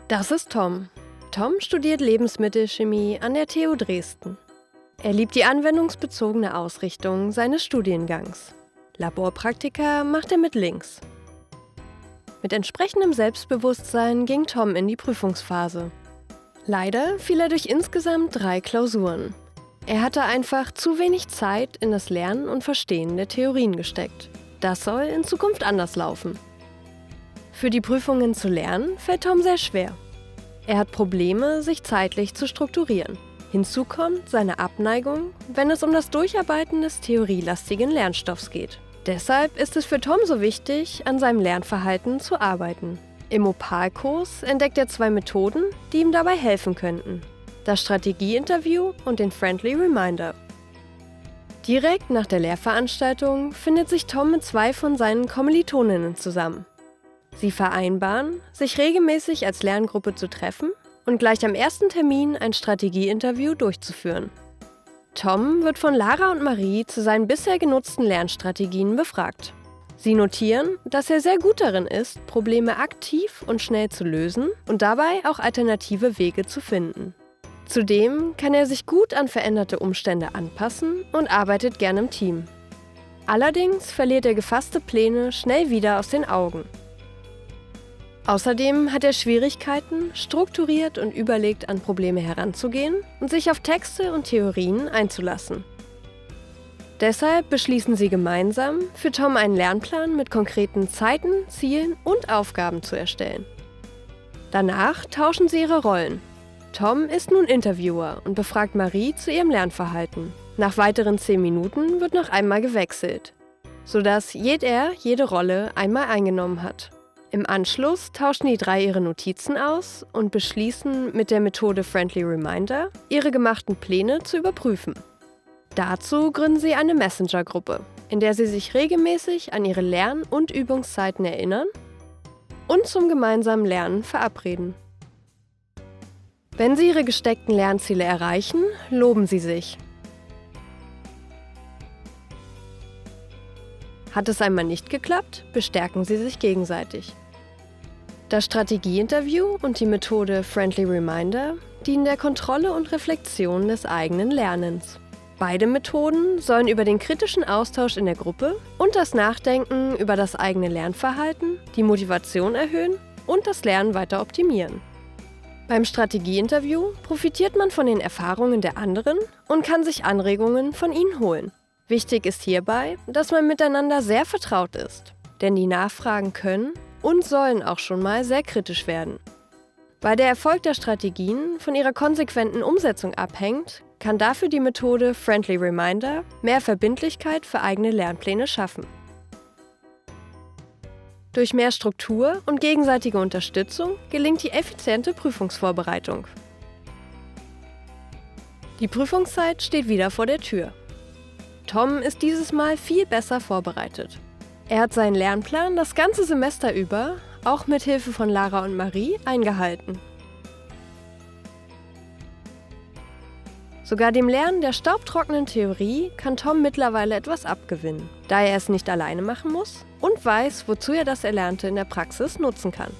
Das ist Tom. Tom studiert Lebensmittelchemie an der TU Dresden. Er liebt die anwendungsbezogene Ausrichtung seines Studiengangs. Laborpraktika macht er mit links. Mit entsprechendem Selbstbewusstsein ging Tom in die Prüfungsphase. Leider fiel er durch insgesamt 3 Klausuren. Er hatte einfach zu wenig Zeit in das Lernen und Verstehen der Theorien gesteckt. Das soll in Zukunft anders laufen. Für die Prüfungen zu lernen fällt Tom sehr schwer. Er hat Probleme, sich zeitlich zu strukturieren. Hinzu kommt seine Abneigung, wenn es um das Durcharbeiten des theorielastigen Lernstoffs geht. Deshalb ist es für Tom so wichtig, an seinem Lernverhalten zu arbeiten. Im Opal-Kurs entdeckt er 2 Methoden, die ihm dabei helfen könnten: das Strategieinterview und den Friendly Reminder. Direkt nach der Lehrveranstaltung findet sich Tom mit 2 von seinen Kommilitoninnen zusammen. Sie vereinbaren, sich regelmäßig als Lerngruppe zu treffen und gleich am ersten Termin ein Strategieinterview durchzuführen. Tom wird von Lara und Marie zu seinen bisher genutzten Lernstrategien befragt. Sie notieren, dass er sehr gut darin ist, Probleme aktiv und schnell zu lösen und dabei auch alternative Wege zu finden. Zudem kann er sich gut an veränderte Umstände anpassen und arbeitet gern im Team. Allerdings verliert er gefasste Pläne schnell wieder aus den Augen. Außerdem hat er Schwierigkeiten, strukturiert und überlegt an Probleme heranzugehen und sich auf Texte und Theorien einzulassen. Deshalb beschließen sie gemeinsam, für Tom einen Lernplan mit konkreten Zeiten, Zielen und Aufgaben zu erstellen. Danach tauschen sie ihre Rollen. Tom ist nun Interviewer und befragt Marie zu ihrem Lernverhalten. Nach weiteren 10 Minuten wird noch einmal gewechselt, sodass jede Rolle einmal eingenommen hat. Im Anschluss tauschen die 3 ihre Notizen aus und beschließen, mit der Methode Friendly Reminder ihre gemachten Pläne zu überprüfen. Dazu gründen sie eine Messenger-Gruppe, in der sie sich regelmäßig an ihre Lern- und Übungszeiten erinnern und zum gemeinsamen Lernen verabreden. Wenn sie ihre gesteckten Lernziele erreichen, loben sie sich. Hat es einmal nicht geklappt, bestärken sie sich gegenseitig. Das Strategieinterview und die Methode Friendly Reminder dienen der Kontrolle und Reflexion des eigenen Lernens. Beide Methoden sollen über den kritischen Austausch in der Gruppe und das Nachdenken über das eigene Lernverhalten die Motivation erhöhen und das Lernen weiter optimieren. Beim Strategieinterview profitiert man von den Erfahrungen der anderen und kann sich Anregungen von ihnen holen. Wichtig ist hierbei, dass man miteinander sehr vertraut ist, denn die Nachfragen können und sollen auch schon mal sehr kritisch werden. Weil der Erfolg der Strategien von ihrer konsequenten Umsetzung abhängt, kann dafür die Methode Friendly Reminder mehr Verbindlichkeit für eigene Lernpläne schaffen. Durch mehr Struktur und gegenseitige Unterstützung gelingt die effiziente Prüfungsvorbereitung. Die Prüfungszeit steht wieder vor der Tür. Tom ist dieses Mal viel besser vorbereitet. Er hat seinen Lernplan das ganze Semester über, auch mit Hilfe von Lara und Marie, eingehalten. Sogar dem Lernen der staubtrockenen Theorie kann Tom mittlerweile etwas abgewinnen, da er es nicht alleine machen muss und weiß, wozu er das Erlernte in der Praxis nutzen kann.